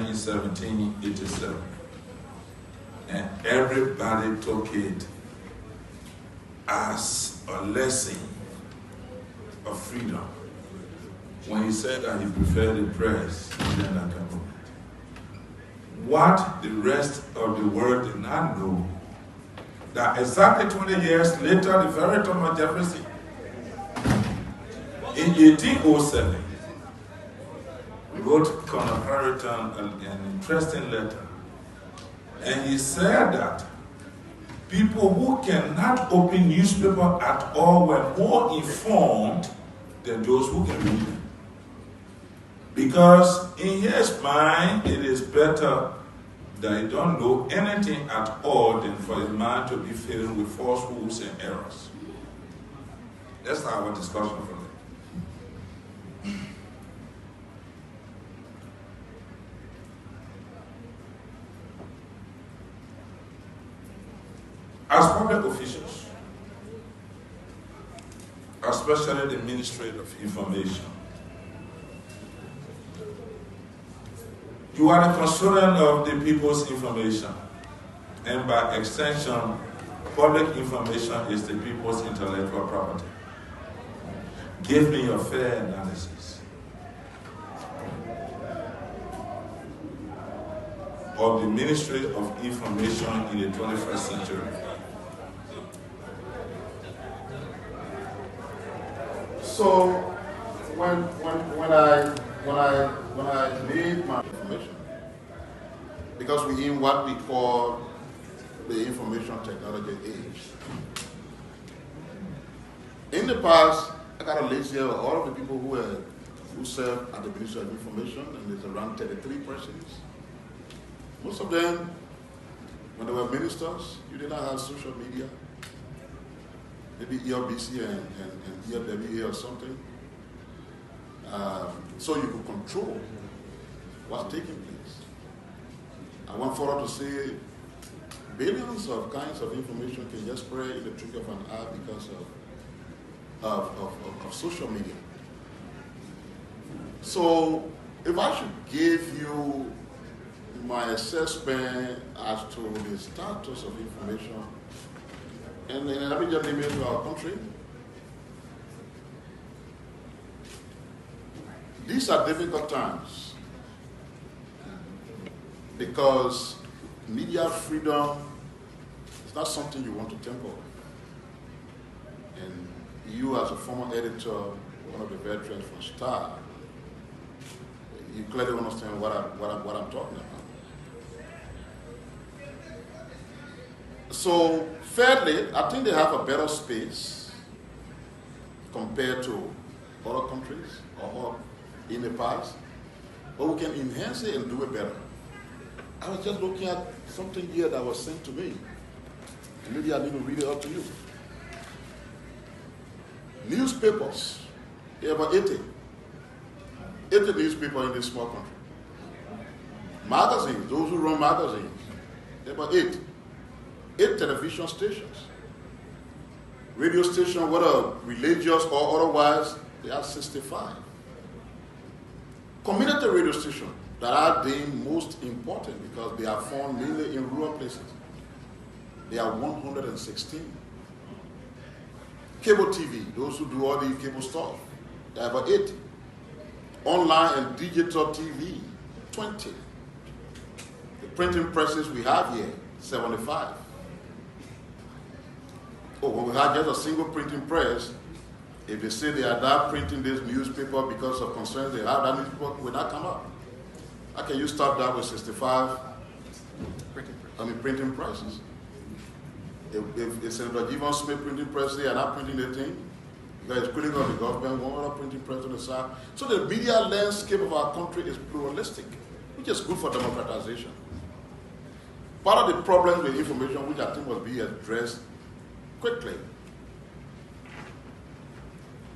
in 1787. And everybody took it as a lesson of freedom when he said that he preferred the press than the government. What the rest of the world did not know, that exactly 20 years later, the very Thomas Jefferson, in 1807, wrote Colonel Harrington an interesting letter. And he said that people who cannot open newspaper at all were more informed than those who can read them. Because in his mind, it is better that he don't know anything at all than for a man to be filled with falsehoods and errors. That's our discussion for that. As public officials, especially the Ministry of Information, you are the custodian of the people's information, and by extension, public information is the people's intellectual property. Give me your fair analysis of the Ministry of Information in the 21st century. So, when I need my information, because we're in what we call the information technology age. In the past, I got a list here of all of the people who serve at the Ministry of Information, and there's around 33 persons. Most of them, when they were ministers, you did not have social media. Maybe ERBC and ERWA or something. So you could control what's taking place. I went further to say billions of kinds of information can just spread in the trick of an eye because of social media. So if I should give you my assessment as to the status of information, and let me just limit to our country. These are difficult times because media freedom is not something you want to tamper with. And you, as a former editor, one of the veterans from Star, you clearly understand what I'm talking about. So, fairly, I think they have a better space compared to other countries or in the past, but we can enhance it and do it better. I was just looking at something here that was sent to me. Maybe I need to read it out to you. Newspapers, there are about 80 newspapers in this small country. Magazines, those who run magazines, there are about 8 television stations. Radio stations, whether religious or otherwise, they are 65. Community radio stations that are deemed most important because they are found mainly in rural places. They are 116. Cable TV, those who do all the cable stuff, they are about 80. Online and digital TV, 20. The printing presses we have here, 75. Oh, when we had just a single printing press, if they say they are not printing this newspaper because of concerns they have, that newspaper will not come up. How can you stop that with 65 printing presses? If Senator Geevon Smith printing press, they are not printing anything, because it's critical of the government, one other printing press on the side. So the media landscape of our country is pluralistic, which is good for democratization. Part of the problem with information, which I think must be addressed quickly,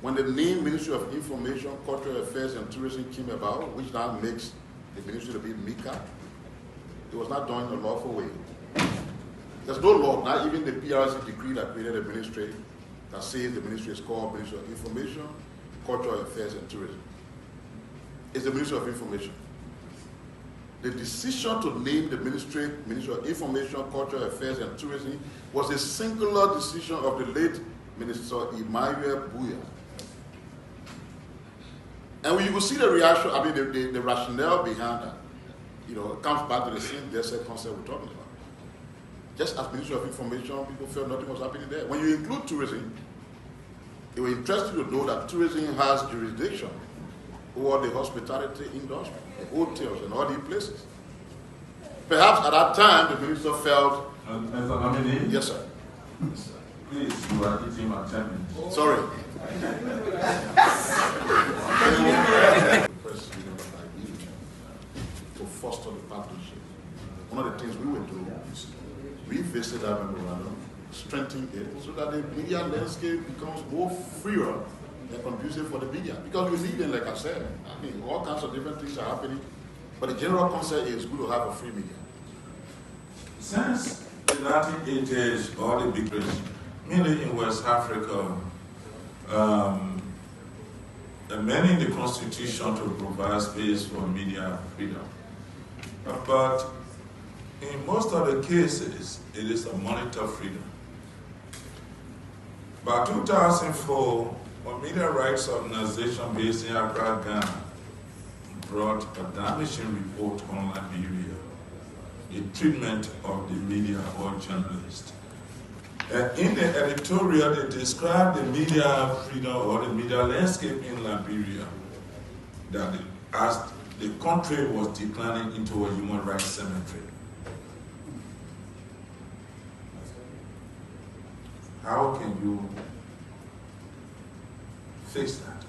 when the name Ministry of Information, Cultural Affairs and Tourism came about, which now makes the ministry to be MICA, it was not done in a lawful way. There's no law, not even the PRC decree that created the ministry, that says the ministry is called Ministry of Information, Cultural Affairs and Tourism. It's the Ministry of Information. the decision to name the Minister of Information, Cultural Affairs and Tourism was a singular decision of the late Minister Emmanuel Buya. And when you will see the reaction, I mean the rationale behind that, you know, it comes back to the same desert concept we're talking about. Just as Minister of Information, people felt nothing was happening there. When you include tourism, it will interest you to know that tourism has jurisdiction over the hospitality industry, the hotels and all these places. Perhaps at that time, the minister felt... Mr. Nominee? Yes, sir. Please, you are eating my 10 minutes. Sorry. To foster the partnership. One of the things we were doing is revisit that memorandum, strengthen it, so that the media landscape becomes more freer and conducive for the media. Because we live in, like I said, I mean, all kinds of different things are happening, but the general concept is good to have a free media. Since the 1980s, all the big countries, mainly in West Africa, amending the constitution to provide space for media freedom. But in most of the cases, it is a monetary freedom. By 2004, a media rights organization based in Accra, Ghana, brought a damaging report on Liberia, the treatment of the media or journalists. In the editorial, they described the media freedom or the media landscape in Liberia that as the country was declining into a human rights cemetery. How can you fix that?